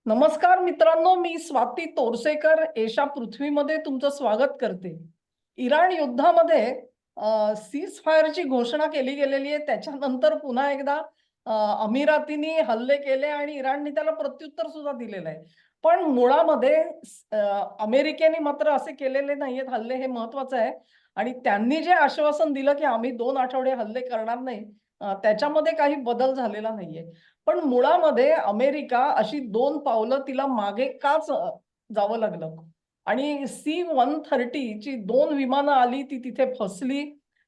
नमस्कार मित्रांनो, मी स्वाती तोरसेकर एशा पृथ्वीमध्ये तुमचं स्वागत करते. इराण युद्धामध्ये सीज फायरची घोषणा केली गेलेली आहे. त्याच्यानंतर पुन्हा एकदा अमिरातीने हल्ले केले आणि इराणने त्याला प्रत्युत्तर सुद्धा दिलेलं आहे. पण मुळामध्ये अमेरिकेने मात्र असे केलेले नाहीयेत हल्ले, हे महत्वाचं आहे. आणि त्यांनी जे आश्वासन दिलं की आम्ही 2 आठवडे हल्ले करणार नाही, त्याच्यामध्ये काही बदल झालेला नाहीये. पण मुळामध्ये अमेरिका अशी 2 पावलं तिला मागे काच जावं लागलं आणि C-130 ची 2 विमानं आली, ती तिथे फसली.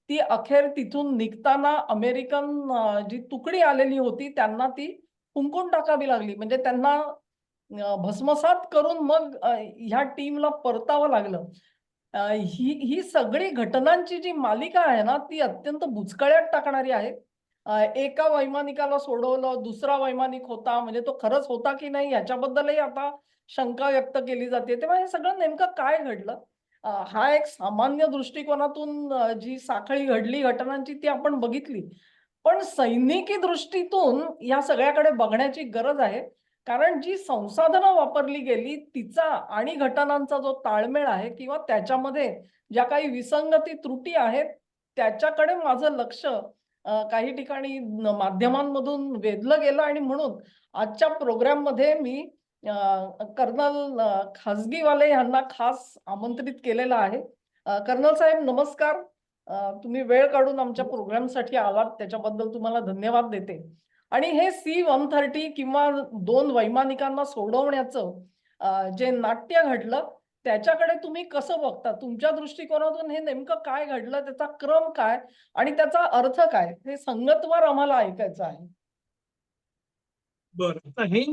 ती अखेर तिथून निघताना अमेरिकन जी तुकडी आलेली होती त्यांना ती फुंकून टाकावी लागली. म्हणजे त्यांना भस्मसात करून मग ह्या टीमला परतावं लागलं. ही ही सगळी घटनांची जी मालिका आहे ना, ती अत्यंत बुचकळ्यात टाकणारी आहे. एका वैमानिकाला सोडवलं, दुसरा वैमानिक होता, म्हणजे तो खरंच होता की नाही याच्याबद्दलही आता शंका व्यक्त केली जाते. तेव्हा हे सगळं नेमकं काय घडलं? हा एक सामान्य दृष्टिकोनातून जी साखळी घडली घटनांची ती आपण बघितली. पण सैनिकी दृष्टीतून या सगळ्याकडे बघण्याची गरज आहे. कारण जी संसाधनं वापरली गेली तिचा आणि घटनांचा जो ताळमेळ आहे किंवा त्याच्यामध्ये ज्या काही विसंगती, त्रुटी आहेत, त्याच्याकडे माझं लक्ष काही ठिकाणी माध्यमांमधून वेधलं गेलं आणि म्हणून आजच्या प्रोग्राममध्ये मी कर्नल खासगीवाले यांना खास आमंत्रित केलेलं आहे. कर्नल साहेब नमस्कार. तुम्ही वेळ काढून आमच्या प्रोग्रामसाठी आलात त्याच्याबद्दल तुम्हाला धन्यवाद देते. आणि हे C-130 किंवा 2 वैमानिकांना सोडवण्याचं जे नाट्य घडलं त्याच्याकडे तुम्ही कसं बघता? तुमच्या दृष्टिकोनातून हे नेमकं काय घडलं? त्याचा क्रम काय? आणि त्याचा अर्थ काय? हे संगतवर आम्हाला ऐकायचं आहे. बरं. आता हे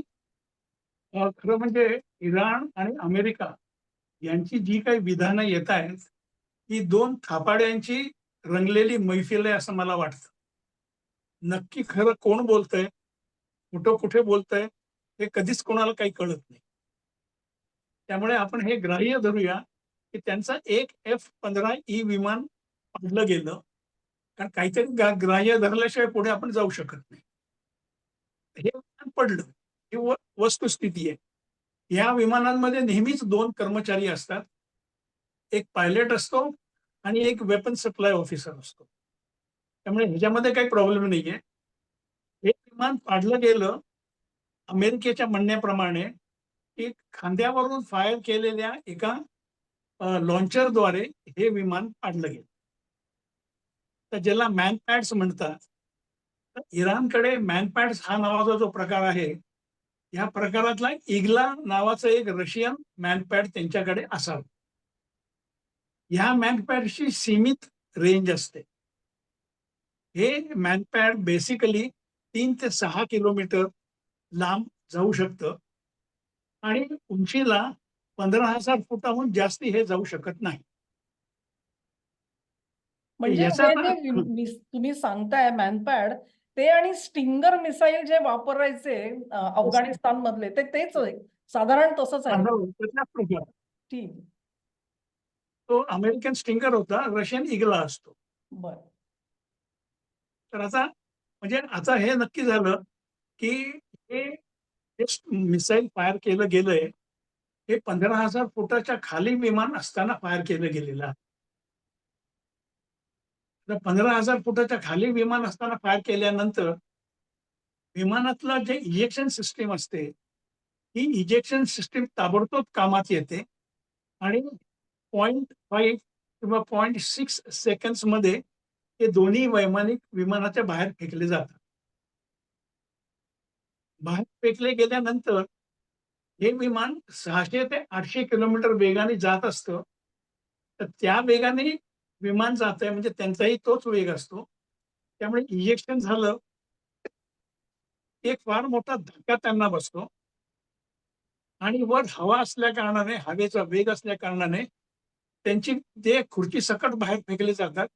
खरं म्हणजे इराण आणि अमेरिका यांची जी काही विधानं येत आहेत, ही 2 थापाड्यांची रंगलेली मैफिल आहे असं मला वाटतं. नक्की खरं कोण बोलतंय, कुठं कुठे बोलतंय, हे कधीच कोणाला काही कळत नाही. त्यामुळे आपण हे ग्राह्य धरूया, की त्यांचं एक F-15E विमान पाडलं गेलं. कारण काहीतरी ग्राह्य धरल्याशिवाय पुढे आपण जाऊ शकत नाही. हे विमान पडलं. ही वस्तुस्थिती आहे. या विमानांमध्ये नेहमीच 2 कर्मचारी असतात. एक पायलट असतो आणि एक वेपन सप्लाय ऑफिसर असतो. त्यामुळे ह्याच्यामध्ये काही प्रॉब्लेम नाहीये. हे विमान पाडलं गेलं अमेरिकेच्या म्हणण्याप्रमाणे, की खांद्यावरून फायर केलेल्या एका लॉन्चरद्वारे हे विमान पाडलं गेलं. तर ज्याला मॅनपॅड्स म्हणतात. तर इराणकडे मॅनपॅड्स हा नावाचा जो प्रकार आहे, या प्रकारातला इग्ला नावाचं एक रशियन मॅनपॅड त्यांच्याकडे असावं. ह्या मॅनपॅडची सीमित रेंज असते. हे मॅनपॅड बेसिकली 3 ते 6 किलोमीटर लांब जाऊ शकतं आणि उंचीला 15,000 फुटाहून जास्ती हे जाऊ शकत नाही. म्हणजे याचा हे आता जे तुम्ही सांगताय मॅनपॅड ते आणि स्टिंगर मिसाईल जे वापरायचे अफगाणिस्तानमधले ते तेच आहे. साधारण तसंच आहे. त्याच्याच प्रकार. ठीक. तो अमेरिकन स्टिंगर होता, रशियन इगला असतो. बरं. तर आता म्हणजे आता हे नक्की झालं, की हे मिसाईल फायर केलं गेलंय, हे 15,000 फुटाच्या खाली विमान असताना फायर केलं गेलेलं आहे. तर 15,000 फुटाच्या खाली विमान असताना फायर केल्यानंतर विमानातलं जे इजेक्शन सिस्टीम असते, ही इजेक्शन सिस्टीम ताबडतोब कामात येते आणि 0.5 किंवा 0.6 सेकंड्समध्ये हे दोन्ही वैमानिक विमानाच्या बाहेर फेकले जातात. बाहेर फेकले गेल्यानंतर हे विमान 600 ते 800 किलोमीटर वेगाने जात असतं. तर त्या वेगाने विमान जातंय म्हणजे त्यांचाही तोच वेग असतो. त्यामुळे इजेक्शन झालं, एक फार मोठा धक्का त्यांना बसतो आणि वर हवा असल्या कारणाने, हवेचा वेग असल्या कारणाने त्यांची जे खुर्चीसकट बाहेर फेकले जातात,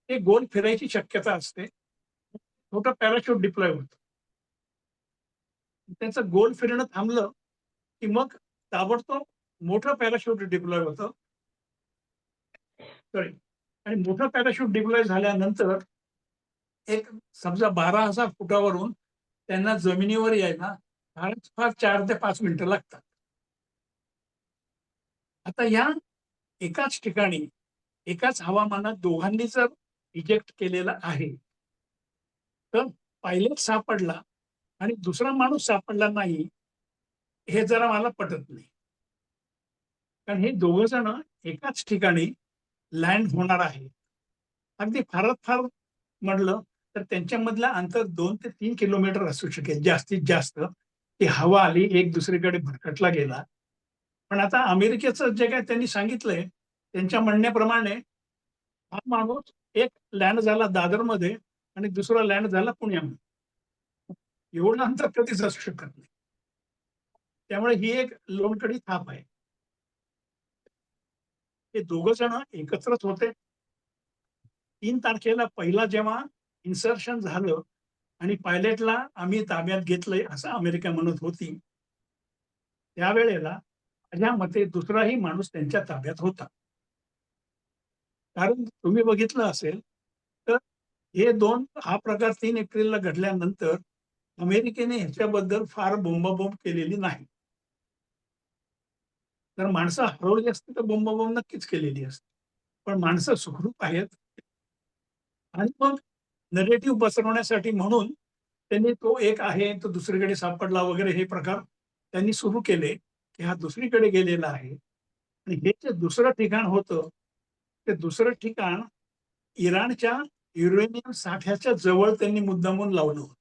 ते गोल फिरायची शक्यता असते. छोटं पॅराशूट डिप्लॉय होतं. त्याचं गोल फिरणं थांबलं, की मग ताबडतोब मोठं पॅराशूट डिप्लॉय होतं. सॉरी. आणि मोठं पॅराशूट डिप्लॉय झाल्यानंतर एक समजा 12,000 फुटावरून त्यांना जमिनीवर यायला फारच फार 4 ते 5 मिनिटं लागतात. आता या एकाच ठिकाणी, एकाच हवामानात दोघांनी जर इजेक्ट केलेलं आहे, तर पायलट सापडला आणि दुसरा माणूस सापडला नाही, हे जरा मला पटत नाही. कारण हे दोघं जण एकाच ठिकाणी लँड होणार आहे. अगदी फारात फार म्हटलं तर त्यांच्यामधलं अंतर 2 ते 3 किलोमीटर असू शकेल जास्तीत जास्त. ती हवा आली, एक दुसरीकडे भरकटला गेला. पण आता अमेरिकेचं जे काही त्यांनी सांगितलंय, त्यांच्या म्हणण्याप्रमाणे हा माणूस एक लँड झाला दादरमध्ये आणि दुसरा लँड झाला पुण्यामध्ये. एवढं अंतर कधीच असू शकत नाही. त्यामुळे ही एक लोणकडी थाप आहे. हे दोघं जण एकत्रच होते. 3 तारखेला पहिला जेव्हा इन्सर्शन झालं आणि पायलटला आम्ही ताब्यात घेतलंय असं अमेरिका म्हणत होती. त्यावेळेला माझ्या मते दुसराही माणूस त्यांच्या ताब्यात होता. कारण तुम्ही बघितलं असेल, तर हे 2 हा प्रकार 3 एप्रिलला घडल्यानंतर अमेरिकेने ह्याच्याबद्दल फार बोंबाबोंब केलेली नाही. तर माणसं हरवली असती तर बोंबाबोंब नक्कीच केलेली असती. पण माणसं सुखरूप आहेत आणि मग नरेटिव्ह पसरवण्यासाठी म्हणून त्यांनी तो एक आहे, तो दुसरीकडे सापडला वगैरे हे प्रकार त्यांनी सुरू केले, की हा दुसरीकडे गेलेला आहे आणि हे जे दुसरं ठिकाण होतं, ते दुसरं ठिकाण इराणच्या युरेनियम साठ्याच्या जवळ त्यांनी मुद्दामून लावलं होतं.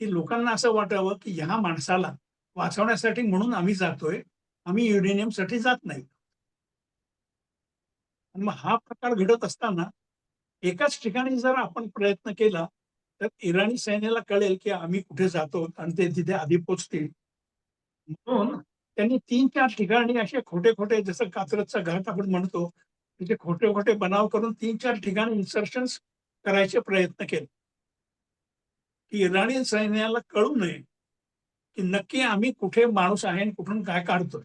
की लोकांना असं वाटावं, की ह्या माणसाला वाचवण्यासाठी म्हणून आम्ही जातोय. आम्ही युरेनियमसाठी जात नाही. आणि मग हा प्रकार घडत असताना एकाच ठिकाणी जर आपण प्रयत्न केला, तर इराणी सैन्याला कळेल, की आम्ही कुठे जातो आणि ते तिथे आधी पोहोचतील. म्हणून त्यांनी 3-4 ठिकाणी असे खोटे-खोटे जसं कात्रजचा घाट आपण म्हणतो, तिथे खोटे-खोटे बनाव करून 3-4 ठिकाणी इन्सर्शन्स करायचे प्रयत्न केले. की इराणी सैन्याला कळू नये, की नक्की आम्ही कुठे माणूस आहे आणि कुठून काय काढतोय.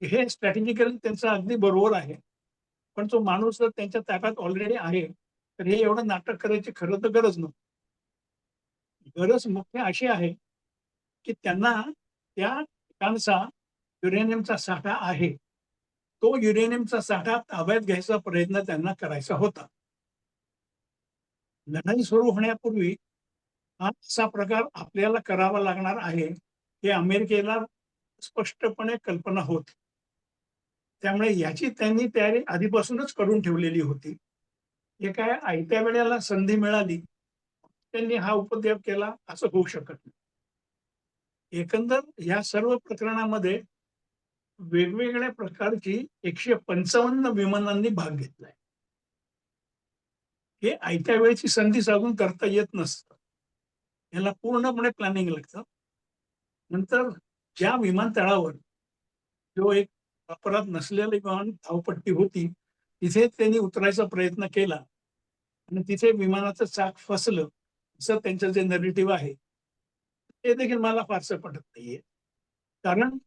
हे स्ट्रॅटेजिकली त्यांचं अगदी बरोबर आहे. पण तो माणूस जर त्यांच्या ताब्यात ऑलरेडी आहे, तर हे एवढं नाटक करायची खरं तर गरज नव्हती. गरज मुख्य अशी आहे, की त्यांना त्या ठिकाणचा युरेनियमचा साठा आहे. तो युरेनियमचा साठा ताब्यात घ्यायचा प्रयत्न त्यांना करायचा होता. लढाई सुरू होण्यापूर्वी हा असा प्रकार आपल्याला करावा लागणार आहे, हे अमेरिकेला स्पष्टपणे कल्पना होती. त्यामुळे याची त्यांनी तयारी आधीपासूनच करून ठेवलेली होती. हे काय आयत्या वेळेला संधी मिळाली, त्यांनी हा उपद्व्याप केला असं होऊ शकत नाही. एकंदर या सर्व प्रकरणामध्ये वेगवेगळ्या प्रकारची 155 विमानांनी भाग घेतलाय. हे आयत्या वेळेची संधी साधून करता येत नसतं. याला पूर्णपणे प्लॅनिंग लागतं. नंतर ज्या विमानतळावर जो एक वापरात नसलेली विमान धावपट्टी होती, तिथे त्यांनी उतरायचा प्रयत्न केला आणि तिथे विमानाचं चाक फसलं, असं त्यांचं जे नरेटिव्ह आहे, ते देखील मला फारसं पटत नाहीये. कारण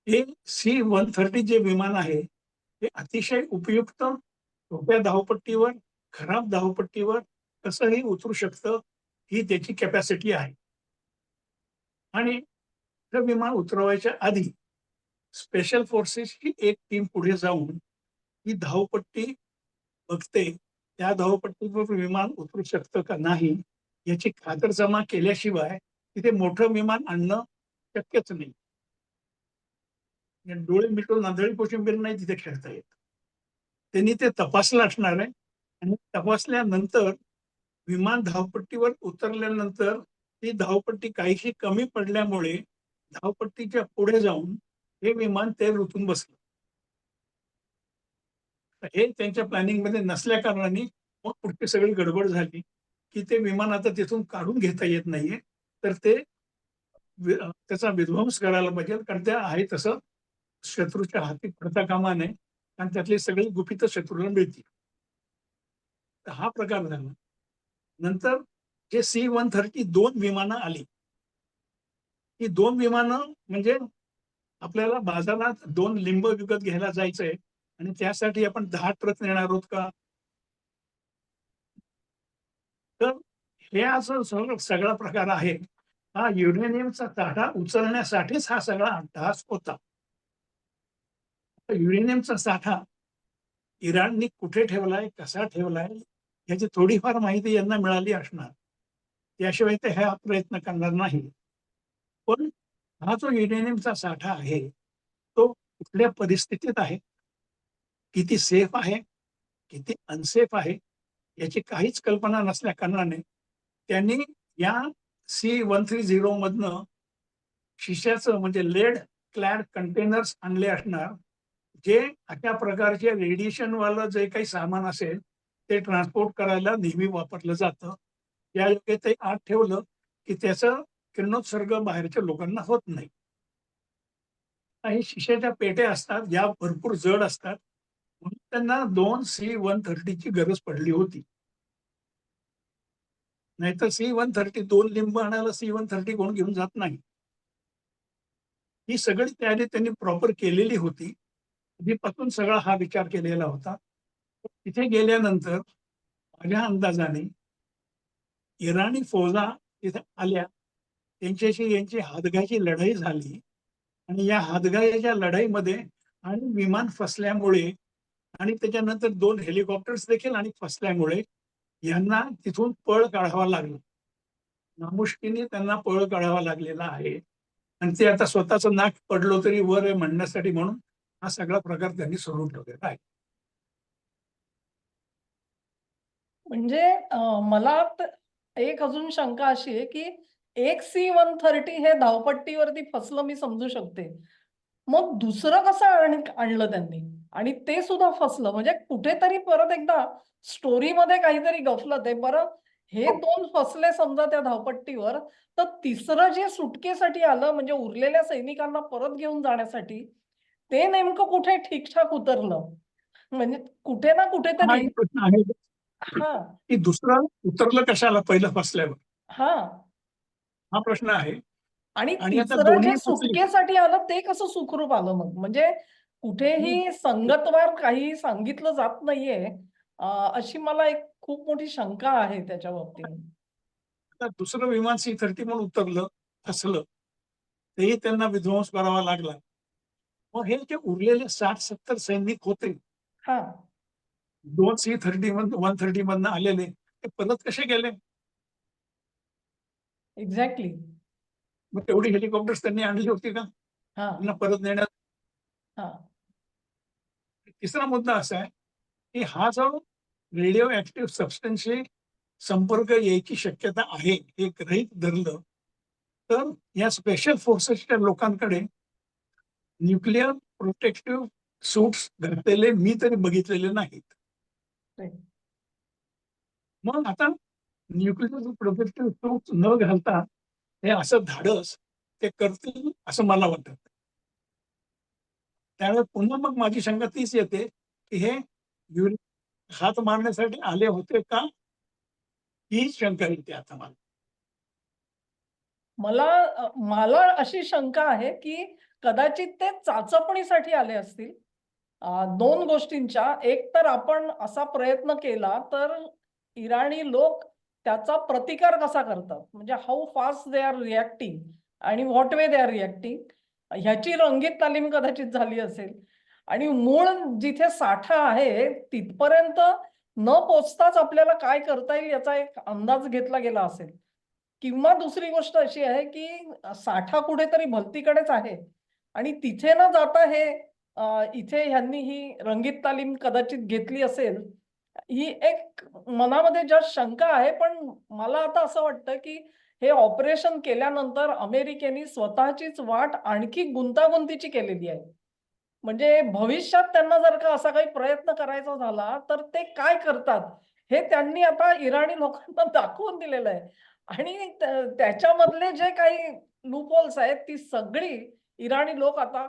हे C-130 जे विमान आहे, ते अतिशय उपयुक्त, सोप्या धावपट्टीवर, खराब धावपट्टीवर कसंही उतरू शकतं, ही त्याची कॅपॅसिटी आहे. आणि हे विमान उतरवायच्या आधी स्पेशल फोर्सेसची एक टीम पुढे जाऊन ही धावपट्टी बघते. त्या धावपट्टीवर विमान उतरू शकतं का नाही, याची खातरजमा केल्याशिवाय तिथे मोठं विमान आणणं शक्यच नाही. म्हणजे डोळे मिटून आंधळी कोशिंबीर नाही तिथे खेळता येत. त्यांनी ते तपासलं असणार आहे आणि तपासल्यानंतर विमान धावपट्टीवर उतरल्यानंतर ती धावपट्टी काहीशी कमी पडल्यामुळे धावपट्टीच्या पुढे जाऊन हे विमान ते रुतून बसलं. तर हे त्यांच्या प्लॅनिंगमध्ये नसल्या कारणाने मग पुढची सगळी गडबड झाली, की ते विमान आता तिथून काढून घेता येत नाहीये. तर ते त्याचा विध्वंस करायला पाहिजे. कारण ते आहे तसं शत्रूच्या हाती पडता कामा नये आणि त्यातली सगळी गुपितं शत्रूला मिळतील. तर हा प्रकार झाला. नंतर जे C-130 2 विमानं आली. ही 2 विमानं म्हणजे आपल्याला बाजारात 2 लिंब विकत घ्यायला जायचंय आणि त्यासाठी आपण 10 ट्रक नेणार आहोत का? तर हे असं सगळा प्रकार आहे. हा युरेनियमचा साठा उचलण्यासाठीच हा सगळा अट्टहास होता. युरेनियमचा साठा इराणनी कुठे ठेवलाय, कसा ठेवलाय, याची थोडीफार माहिती यांना मिळाली असणार. त्याशिवाय ते हा प्रयत्न करणार नाही. पण हा जो युरेनियमचा साठा आहे, तो कुठल्या परिस्थितीत आहे, किती सेफ आहे, किती अनसेफ आहे, याची काहीच कल्पना नसल्या कारणाने त्यांनी या C-130 मधनं शिशाचं म्हणजे लेड क्लॅड कंटेनर्स आणले असणार, जे अशा प्रकारचे रेडिएशनवालं जे काही सामान असेल, ते ट्रान्सपोर्ट करायला नेहमी वापरलं जातं. त्यायोगे ते आत ठेवलं, की त्याचं किरणोत्सर्ग बाहेरच्या लोकांना होत नाही. काही शिशाच्या पेट्या असतात, ज्या भरपूर जड असतात. म्हणून त्यांना 2 C-130 ची गरज पडली होती. नाहीतर C-130 2 लिंब आणायला C-130 कोण घेऊन जात नाही. ही सगळी तयारी त्यांनी प्रॉपर केलेली होती. आधीपासून सगळा हा विचार केलेला होता. तिथे गेल्यानंतर माझ्या अंदाजाने इराणी फौजा तिथे आल्या. त्यांच्याशी यांची हातघाईची लढाई झाली आणि या हातघाईच्या लढाईमध्ये आणि विमान फसल्यामुळे आणि त्याच्यानंतर 2 हेलिकॉप्टर्स देखील आणि फसल्यामुळे यांना तिथून पळ काढावा लागला. नामुष्कीने त्यांना पळ काढावा लागलेला आहे. आणि ते आता स्वतःचं नाक पडलो तरी वर आहे म्हणण्यासाठी म्हणून हा सगळा प्रकार त्यांनी सुरू ठेवलेला आहे. म्हणजे मला एक अजून शंका अशी आहे, की एक C-130 हे धावपट्टीवरती फसलं मी समजू शकते. मग दुसरं कसं आणलं त्यांनी? आणि ते सुद्धा फसलं. म्हणजे कुठेतरी परत एकदा स्टोरीमध्ये काहीतरी गफलत आहे. बरं हे हो. 2 फसले समजा त्या धावपट्टीवर, तर तिसरं जे सुटकेसाठी आलं म्हणजे उरलेल्या सैनिकांना परत घेऊन जाण्यासाठी, ते नेमकं कुठे ठीक-ठाक उतरलं? म्हणजे कुठे ना हा कुठेतरी एक प्रश्न आहे, हां, की दुसरं उतरलं कशाला पहिलं फसल्यावर? हां. हा प्रश्न आहे. आणि आणि आता तिसरं जे दोन्ही फसले. सुटकेसाठी आलं ते कसं सुखरूप आलं मग? म्हणजे कुठेही संगतवार काही सांगितलं जात नाहीये, अशी मला एक खूप मोठी शंका आहे त्याच्या बाबतीत. आता दुसरं विमान C-30 म्हणून उतरलं, फसलं. तेही त्यांना विध्वंस करावा लागला. मग हे जे उरलेले 60-70 सैनिक होते, हां, 2 C-30 मधनं 130 मधनं आलेले, ते परत कसे गेले? एक्झॅक्टली. मग तेवढी हेलिकॉप्टर्स त्यांनी आणली होती का? हां, त्यांना परत नेण्यात. हां. तिसरा मुद्दा असा आहे, की हा जो रेडिओ ॲक्टिव्ह सबस्टन्सशी संपर्क यायची शक्यता आहे, हे गृहीत धरलं, तर या स्पेशल फोर्सेसच्या लोकांकडे न्यूक्लिअर प्रोटेक्टिव्ह सूट्स घातलेले मी तरी बघितलेले नाहीत. राइट. मग आता न्यूक्लिअर प्रोटेक्टिव्ह सूट्स न घालता हे असं धाडस ते करतील असं मला वाटत. त्यामुळे पुन्हा मग माझी शंका तीच येते, की हे युरी हात मारण्यासाठी आले होते का? ही शंका येते आता मला. मला अशी शंका आहे, की कदाचित ते चाचपणीसाठी आले असतील. 2 गोष्टींच्या. एक तर आपण असा प्रयत्न केला, तर इराणी लोक त्याचा प्रतिकार कसा करतात? म्हणजे how fast they are reacting आणि what way they are reacting ह्याची रंगीत तालीम कदाचित झाली असेल. आणि मूळ जिथे साठा आहे, तिथपर्यंत न पोहोचताच आपल्याला काय करता येईल याचा एक अंदाज घेतला गेला असेल. किंवा दुसरी गोष्ट अशी आहे, की साठा कुठेतरी भलतीकडेच आहे आणि तिथे न जाता हे इथे ह्यांनी ही रंगीत तालीम कदाचित घेतली असेल. ही एक मनामध्ये जस्ट शंका आहे. पण मला आता असं वाटतं, की हे ऑपरेशन केल्यानंतर अमेरिकेने स्वतःचीच वाट आणखी गुंतागुंतीची केलेली आहे. म्हणजे भविष्यात त्यांना जर का असा काही प्रयत्न करायचा झाला, तर ते काय करतात, हे त्यांनी आता इराणी लोकांना दाखवून दिलेलं आहे. आणि त्याच्यामधले जे काही लूपहोल्स आहेत, ती सगळी इराणी लोक आता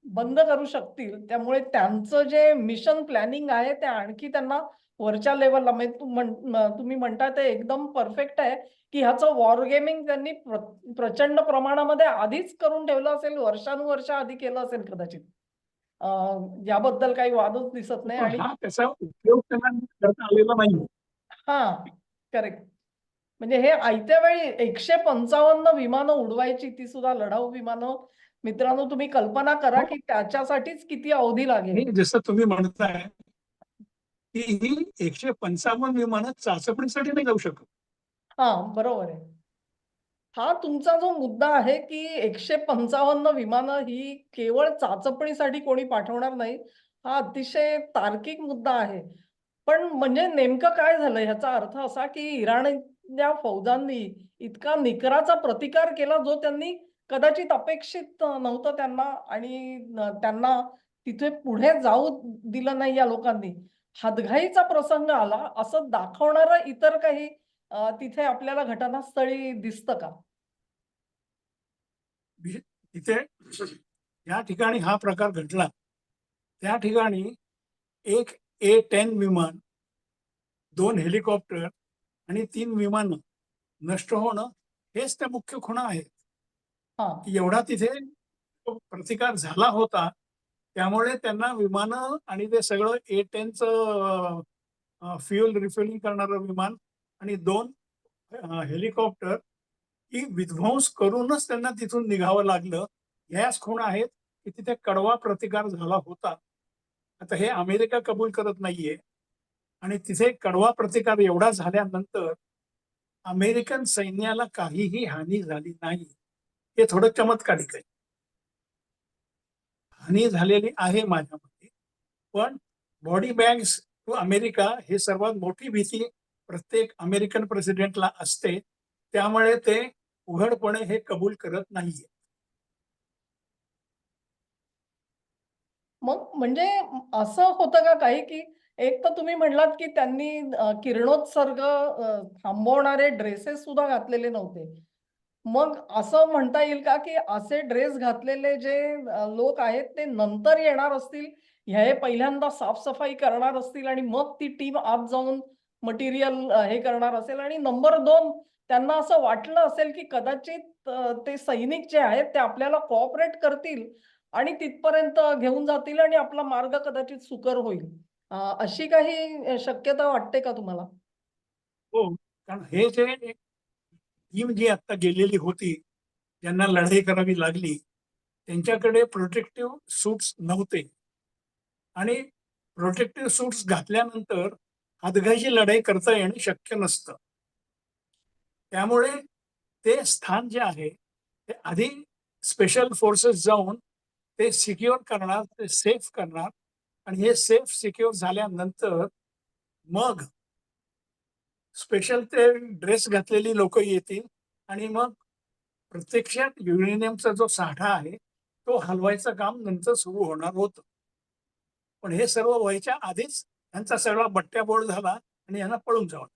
बंद करू शकतील. त्यामुळे त्यांचं जे मिशन प्लॅनिंग आहे, ते आणखी त्यांना वरच्या लेव्हलला म्हणजे तुम्ही म्हणताय ते एकदम परफेक्ट आहे, की ह्याचं वॉर गेमिंग त्यांनी प्रचंड प्रमाणामध्ये आधीच करून ठेवलं असेल, वर्षानुवर्ष आधी केलं असेल कदाचित. अ, याबद्दल काही वादच दिसत नाही पण आणि हा त्याचा उपयोग त्यांना करता आलेला नाही. हां, करेक्ट. म्हणजे हे आयत्या वेळी 155 विमानं उडवायची, ती सुद्धा लढाऊ विमानं. मित्रांनो, तुम्ही कल्पना करा हो, की त्याच्यासाठीच किती अवधी लागेल. आणि जसं तुम्ही म्हणताय की ही 155 विमानं चाचपणीसाठी नाही जाऊ शकत. हां, बरोबर आहे. हा तुमचा जो मुद्दा आहे, की 155 विमानं ही केवळ चाचपणीसाठी कोणी पाठवणार नाही. हा अतिशय तार्किक मुद्दा आहे. पण म्हणजे नेमकं काय झालं ह्याचा अर्थ असा, की इराणच्या फौजांनी इतका निकराचा प्रतिकार केला, जो त्यांनी कदाचित अपेक्षित नव्हतं त्यांना आणि त्यांना तिथे पुढे जाऊ दिलं नाही या लोकांनी. हातघाईचा प्रसंग आला असं दाखवणारं इतर काही तिथे आपल्याला घटनास्थळी दिसतं का? तिथे या ठिकाणी हा प्रकार घडला त्या ठिकाणी एक A-10 विमान, 2 हेलिकॉप्टर आणि 3 विमानं नष्ट होणं हेच त्या मुख्य खुणा आहेत. हां. की एवढा तिथे तो प्रतिकार झाला होता. त्यामुळे त्यांना विमानं आणि ते सगळं A-10चं फ्युएल रिफिलिंग करणारं विमान आणि 2 हेलिकॉप्टर ही विध्वंस करूनच त्यांना तिथून निघावं लागलं. ह्याच खुणा आहेत की तिथे कडवा प्रतिकार झाला होता. आता हे अमेरिका कबूल करत नाहीये आणि तिथे कडवा प्रतिकार एवढा झाल्यानंतर अमेरिकन सैन्याला काहीही हानी झाली नाही. हे थोडं चमत्कारिक आहे. हानी झालेली आहे माझ्या मते. पण बॉडी बॅग्स टू अमेरिका हे सर्वात मोठी भीती प्रत्येक अमेरिकन प्रेसिडेंटला असते. त्यामुळे ते उघडपणे हे कबूल करत नाहीये. मग म्हणजे असं होतं का काही, की एक तर तुम्ही म्हणलात, की त्यांनी किरणोत्सर्ग थांबवणारे ड्रेसेस सुद्धा घातलेले नव्हते. मग असं म्हणता येईल का, की असे ड्रेस घातलेले जे लोक आहेत ते नंतर येणार असतील, हे पहिल्यांदा साफ-सफाई करणार असतील आणि मग ती टीम आत जाऊन मटेरियल हे करणार असेल आणि नंबर 2 त्यांना असं वाटलं असेल, की कदाचित ते सैनिक जे आहेत ते आपल्याला कोऑपरेट करतील आणि तिथपर्यंत घेऊन जातील आणि आपला मार्ग कदाचित सुकर होईल. अशी काही शक्यता वाटते का तुम्हाला? हो, कारण हे जे टीम जी आता गेलेली होती, ज्यांना लढाई करावी लागली, त्यांच्याकडे प्रोटेक्टिव्ह सूट्स नव्हते आणि प्रोटेक्टिव्ह सूट्स घातल्यानंतर हातघाईची लढाई करता येणं शक्य नसतं. त्यामुळे ते स्थान जे आहे, ते आधी स्पेशल फोर्सेस जाऊन ते सिक्युअर करणार, ते सेफ करणार आणि हे सेफ सिक्युअर झाल्यानंतर मग स्पेशल ते ड्रेस घातलेली लोकं येतील आणि मग प्रत्यक्षात युरेनियमचा जो साठा आहे, तो हलवायचं काम नंतर सुरू होणार होतं. पण हे सर्व व्हायच्या आधीच यांचा सगळा बट्ट्याबोळ झाला आणि यांना पळून जावं.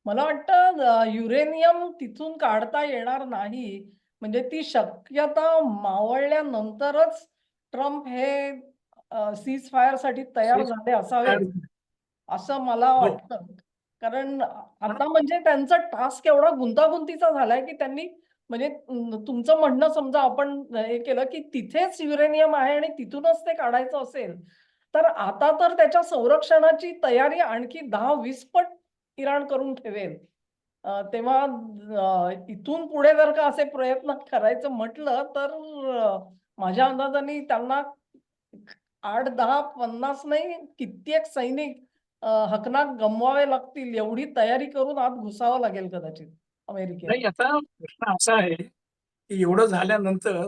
मला वाटतं युरेनियम तिथून काढता येणार नाही. म्हणजे ती शक्यता मावळल्यानंतरच ट्रम्प हे सीज फायरसाठी तयार झाले असावेत, असं मला हो, वाटतं. कारण पण आता म्हणजे त्यांचा टास्क एवढा गुंतागुंतीचा झालाय, की त्यांनी म्हणजे तुमचं म्हणणं समजा आपण हे केलं, की तिथेच युरेनियम आहे आणि तिथूनच ते काढायचं असेल, तर आता तर त्याच्या संरक्षणाची तयारी आणखी 10-20 पट इराण करून ठेवेल. तेव्हा इथून पुढे जर का असे प्रयत्न करायचं म्हटलं, तर माझ्या अंदाजाने त्यांना 8, 10, 50 नाही कित्येक सैनिक हकनाक गमवावे लागतील, एवढी तयारी करून आत घुसावं लागेल कदाचित अमेरिकेला. नाही आता प्रश्न असा आहे, की एवढं झाल्यानंतर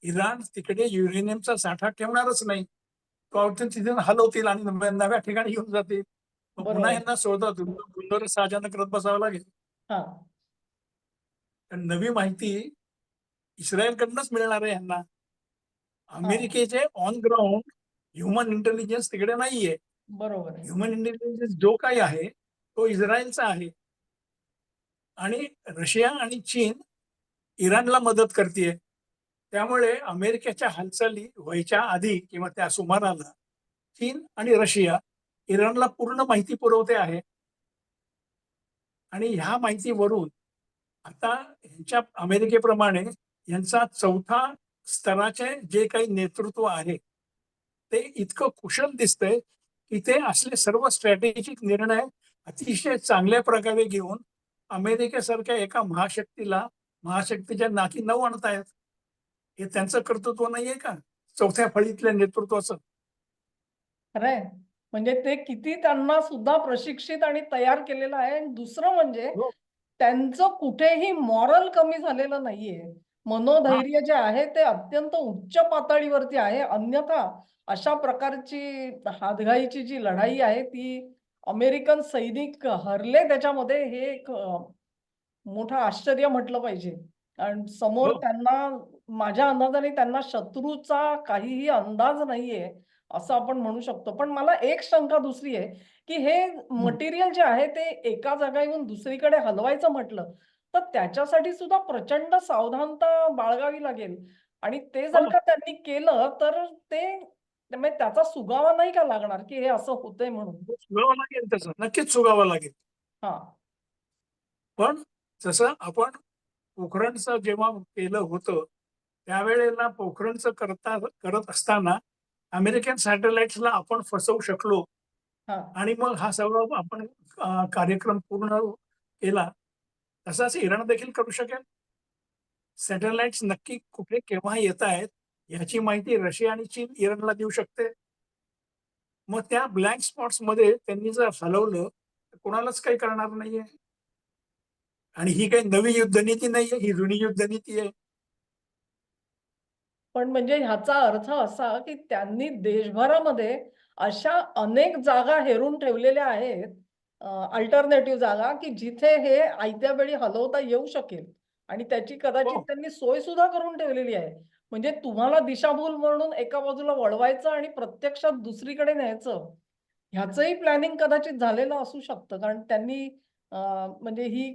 इराण तिकडे युरेनियमचा साठा ठेवणारच नाही. तो अवतून तिथून हलवतील आणि नव्या ठिकाणी घेऊन जातील. मग पुन्हा बरोबर. यांना शोधात धुंदर साहजानं करत बसावं लागेल. हां. कारण नवी माहिती इस्रायलकडूनच मिळणार आहे यांना. हां. अमेरिकेचे ऑन ग्राउंड ह्युमन इंटेलिजन्स तिकडे नाहीये. बरोबर आहे. ह्युमन इंटेलिजन्स जो काही आहे, तो इस्रायलचा आहे. आणि रशिया आणि चीन इराणला मदत करतीये. त्यामुळे अमेरिकेच्या हालचाली व्हायच्या आधी किंवा त्या सुमाराला चीन आणि रशिया इराणला पूर्ण माहिती पुरवते आहे. आणि ह्या माहितीवरून आता ह्यांच्या अमेरिकेप्रमाणे यांचा चौथा स्तराचे जे काही नेतृत्व आहे, ते इतकं कुशल दिसतंय की ते असले सर्व स्ट्रॅटेजिक निर्णय अतिशय चांगल्या प्रकारे घेऊन अमेरिकेसारख्या एका महाशक्तीच्या नाकी नऊ आणतायत. हे त्यांचं कर्तृत्व नाहीये का? चौथ्या फळीतल्या नेतृत्वाचं. खरंय. म्हणजे ते किती त्यांना सुद्धा प्रशिक्षित आणि तयार केलेलं आहे. आणि दुसरं म्हणजे हो. त्यांचं कुठेही मॉरल कमी झालेलं नाहीये. हां. मनोधैर्य जे आहे ते अत्यंत उच्च पातळीवरती आहे. अन्यथा अशा प्रकारची हातघाईची जी लढाई आहे ती अमेरिकन सैनिक हरले त्याच्यामध्ये हे एक मोठं आश्चर्य म्हटलं पाहिजे. कारण समोर हो. त्यांना माझ्या अंदाजाने त्यांना शत्रूचा काहीही अंदाज नाहीये, असं आपण म्हणू शकतो. पण मला एक शंका दुसरी आहे, की हे हं. मटेरियल जे आहे ते एका जागेहून दुसरीकडे हलवायचं म्हटलं, तर त्याच्यासाठी सुद्धा प्रचंड सावधानता बाळगावी लागेल आणि ते जर हो. का त्यांनी केलं, तर ते म्हणजे त्याचा सुगावा नाही का लागणार, की हे असं होतंय म्हणून? सुगावं लागेल त्याचं. नक्कीच सुगावं लागेल. हां, पण जसं आपण पोखरणचं जेव्हा केलं होतं, त्यावेळेला पोखरणचं करत असताना अमेरिकन सॅटेलाइट्सला आपण फसवू शकलो हां. आणि मग हा सगळं आपण कार्यक्रम पूर्ण केला. तसाच इराण देखील करू शकेल. सॅटेलाइट्स नक्की कुठे केव्हा येतायत याची माहिती रशिया आणि चीन इराणला देऊ शकते. मग त्या ब्लँक स्पॉट्समध्ये त्यांनी जर हलवलं, तर कोणालाच काही करणार नाहीये. आणि ही काही नवी युद्धनीती नाहीये, ही जुनी युद्धनीती आहे. पण म्हणजे ह्याचा अर्थ असा, की त्यांनी देशभरामध्ये अशा अनेक जागा हेरून ठेवलेल्या आहेत, अल्टरनेटिव्ह जागा, की जिथे हे आयत्या वेळी हलवता येऊ शकेल आणि त्याची कदाचित हो. त्यांनी सोय सुद्धा करून ठेवलेली आहे. म्हणजे तुम्हाला दिशाभूल म्हणून एका बाजूला वळवायचं आणि प्रत्यक्षात दुसरीकडे न्यायचं, ह्याचंही प्लॅनिंग कदाचित झालेलं असू शकतं. कारण त्यांनी अ, म्हणजे ही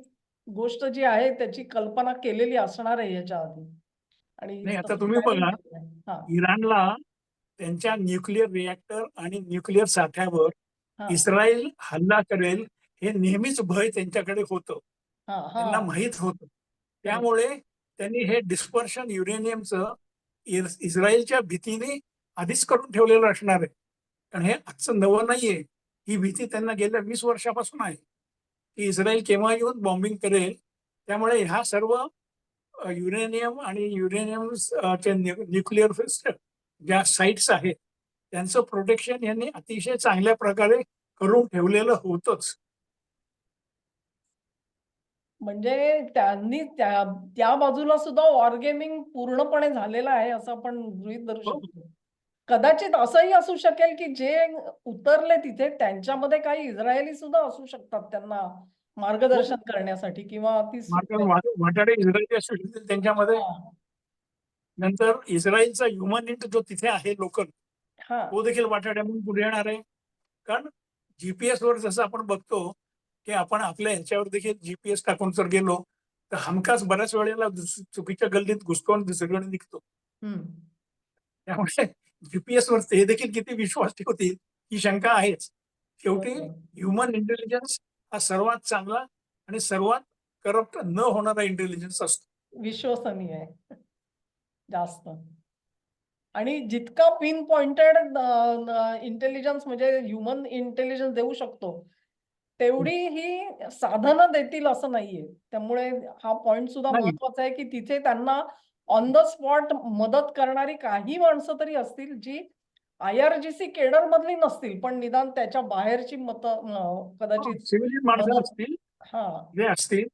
गोष्ट जी आहे त्याची कल्पना केलेली असणार आहे याच्या आधी. आणि नाही आता तसं तुम्ही प्लॅनिंग बघा, केलेलं आहे. हां, इराणला त्यांच्या न्यूक्लिअर रिएक्टर आणि न्यूक्लिअर साठ्यावर हां, इस्रायल हल्ला करेल हे नेहमीच भय त्यांच्याकडे होतं. हां, त्यांना हां. माहीत होतं. करेक्ट. त्यामुळे त्यांनी हे डिस्पर्शन युरेनियमचं इस्रायलच्या भीतीने आधीच करून ठेवलेलं असणार आहे. कारण हे आजचं नवं नाहीये. ही भीती त्यांना गेल्या 20 वर्षापासून आहे, की इस्रायल केव्हा येऊन बॉम्बिंग करेल. त्यामुळे ह्या सर्व युरेनियम आणि चे न्यूक्लिअर ज्या साइट्स आहेत, त्यांचं प्रोटेक्शन यांनी अतिशय चांगल्या प्रकारे करून ठेवलेलं होतंच. म्हणजे त्यांनी त्या त्या बाजूला सुद्धा वॉरगेमिंग पूर्णपणे झालेलं आहे असं आपण गृहीत धरू हो. शकतो. कदाचित असंही असू शकेल, की जे उतरले तिथे त्यांच्यामध्ये काही इस्रायली सुद्धा असू शकतात त्यांना हो. मार्गदर्शन करण्यासाठी किंवा ती मात्र वाटाडे इस्रायली असू शकतील त्यांच्यामध्ये. हां, नंतर इस्रायलचा ह्युमन जो तिथे आहे लोकल, हां. तो देखील वाटाड्यातून पुढे येणार आहे. कारण जी-पी-एसवर जसं आपण बघतो, की आपण आपल्या ह्याच्यावर देखील जी-पी-एस टाकून जर गेलो, तर हमखास बऱ्याच वेळेला चुकीच्या गल्लीत घुसतो आणि दुसरीकडे निघतो. हं. त्यामुळे जी-पी-एसवर ते देखील किती विश्वास ठेवतील, ही शंका आहेच. शेवटी बरोबर. ह्युमन इंटेलिजन्स हा सर्वात चांगला आणि सर्वात करप्ट न होणारा इंटेलिजन्स असतो. विश्वसनीय आहे जास्त. आणि जितका पिन पॉइंटेड इंटेलिजन्स म्हणजे ह्युमन इंटेलिजन्स देऊ शकतो, तेवढी ही साधनं देतील असं नाहीये. त्यामुळे हा पॉइंट सुद्धा नाही. महत्वाचा आहे, की तिथे त्यांना ऑन द स्पॉट मदत करणारी काही माणसं तरी असतील, जी IRGC केडरमधली नसतील, पण निदान त्याच्या बाहेरची मतं कदाचित सिव्हिलियन माणसं मदत असतील, हां, जे असतील.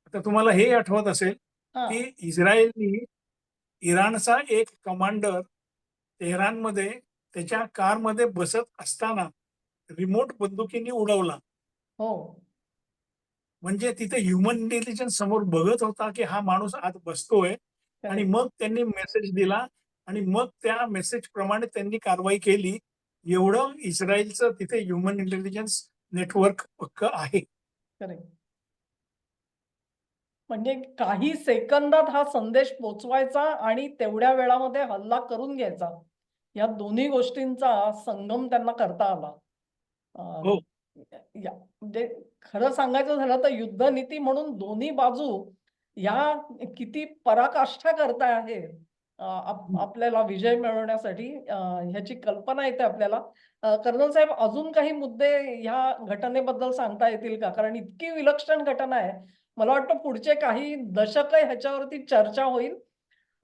आता तुम्हाला हे आठवत असेल, की हां. इस्रायलनी इराणचा एक कमांडर तेहरानमध्ये त्याच्या कारमध्ये बसत असताना रिमोट बंदुकीने उडवला. हो. म्हणजे तिथे ह्युमन इंटेलिजन्स समोर बघत होता, की हा माणूस आत बसतोय आणि करेक्ट. मग त्यांनी मेसेज दिला आणि मग त्या मेसेजप्रमाणे त्यांनी कारवाई केली. एवढं इस्रायलचं तिथे ह्युमन इंटेलिजन्स नेटवर्क पक्कं आहे. करेक्ट. म्हणजे काही सेकंदात हा संदेश पोहोचवायचा आणि तेवढ्या वेळामध्ये हल्ला करून घ्यायचा. या दोन्ही गोष्टींचा संगम त्यांना करता आला. अ, हो. म्हणजे खरं सांगायचं झालं तर युद्धनीती म्हणून दोन्ही बाजू या किती पराकाष्ठा करता आहेत. आपल्याला विजय मिळवण्यासाठी ह्याची कल्पना येते आपल्याला. कर्नल साहेब, अजून काही मुद्दे ह्या घटनेबद्दल सांगता येतील का? कारण इतकी विलक्षण घटना आहे. मला वाटतं पुढचे काही दशक ह्याच्यावरती चर्चा होईल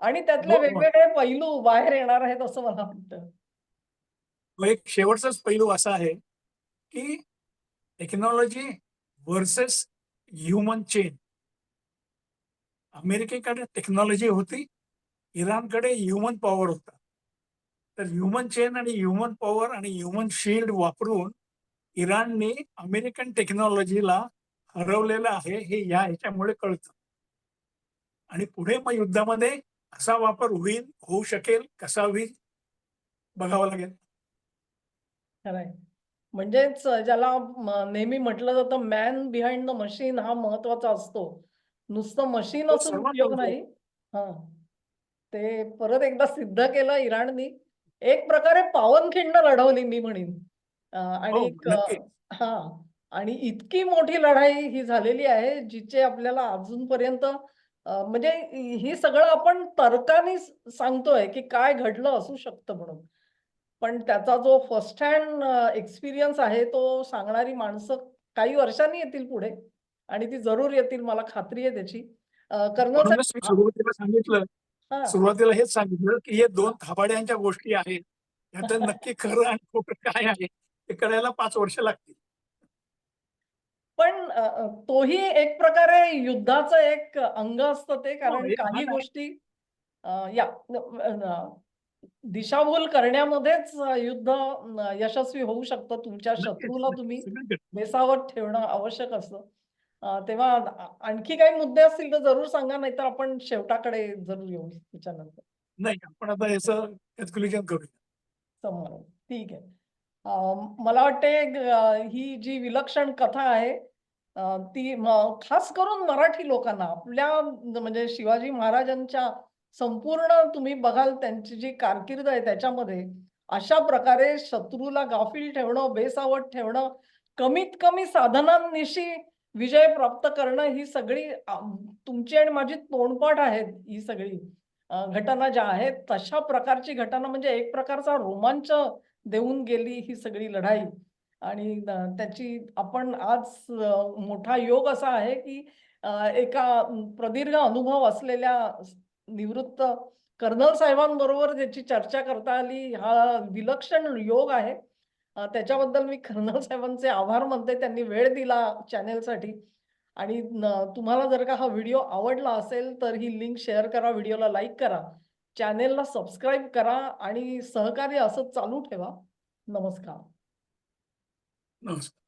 आणि त्यातले हो, हो. वेगवेगळे पैलू बाहेर येणार आहेत असं मला वाटतं. मग एक शेवटचाच पैलू असा आहे, की टेक्नॉलॉजी व्हर्सेस ह्युमन चेन. अमेरिकेकडे टेक्नॉलॉजी होती, इराणकडे ह्युमन पॉवर होता. तर ह्युमन चेन आणि ह्युमन पॉवर आणि ह्युमन शील्ड वापरून इराणने अमेरिकन टेक्नॉलॉजीला हरवलेलं आहे, हे ह्याच्यामुळे कळतं. आणि पुढे मग युद्धामध्ये असा वापर होईल, होऊ शकेल, कसा होईल बघावं लागेल. खरंय. म्हणजेच ज्याला नेहमी म्हटलं जातं मॅन बिहाइंड द मशीन हा महत्वाचा असतो. नुसतं मशीन तो असून सर्वात उपयोग महत्वाचा. नाही. हां. ते परत एकदा सिद्ध केलं इराणनी. एक प्रकारे पावनखिंड लढवली मी म्हणेन. हो, आणि नक्की. हां. आणि इतकी मोठी लढाई ही झालेली आहे, जिचे आपल्याला अजूनपर्यंत म्हणजे ही सगळं आपण तर्काने सांगतोय, की काय घडलं असू शकतं म्हणून. पण त्याचा जो फर्स्ट हँड एक्सपिरियन्स आहे, तो सांगणारी माणसं काही वर्षांनी येतील पुढे आणि ती जरूर येतील, मला खात्री आहे त्याची. कर्नल म्हणूनच मी साहेब हां. सुरुवातीला हेच सांगितलं, की हे 2 थापाड्यांच्या गोष्टी आहेत. यातलं नक्की खरं आणि खोटं काय आहे, हे कळायला 5 वर्ष लागतील. पण तोही एक प्रकारे युद्धाचं एक अंग असतं ते, हो, कारण एक काही भाग आहे. गोष्टी या दिशाभूल करण्यामध्येच युद्ध यशस्वी होऊ शकतं. तुमच्या नक्कीच, शत्रूला नक्कीच. तुम्ही सगळीकडे. बेसावत ठेवणं आवश्यक असतं. तेव्हा आणखी काही मुद्दे असतील तर जरूर सांगा, नाहीतर आपण शेवटाकडे जरूर येऊ त्याच्यानंतर. नाही, आपण आता याचं कन्क्लुजन करूया. समोर. ठीक आहे. मला वाटते ही जी विलक्षण कथा आहे ती खास करून मराठी लोकांना आपल्या म्हणजे शिवाजी महाराजांच्या संपूर्ण तुम्ही बघाल त्यांची जी कारकीर्द आहे त्याच्यामध्ये अशा प्रकारे शत्रूला गाफील ठेवणं, बेसावत ठेवणं, कमीत कमी साधनांनिशी विजय प्राप्त करणं ही सगळी तुमची आणि माझी तोंडपाठ आहेत ही सगळी. घटना ज्या आहेत तशा प्रकारची घटना म्हणजे एक प्रकारचा रोमांच देऊन गेली ही सगळी लढाई आणि त्याची आपण आज मोठा योग असा आहे की एका प्रदीर्घ अनुभव असलेल्या निवृत्त कर्नल साहेबांबरोबर ज्याची चर्चा करता आली हा विलक्षण योग आहे. त्याच्याबद्दल मी कर्नल साहेबांचे आभार मानते. त्यांनी वेळ दिला चॅनेलसाठी आणि तुम्हाला जर का हा व्हिडिओ आवडला असेल, तर ही लिंक शेअर करा, व्हिडिओला लाईक करा, चॅनेलला सबस्क्राईब करा आणि सहकार्य असंच चालू ठेवा. नमस्कार. नमस्कार.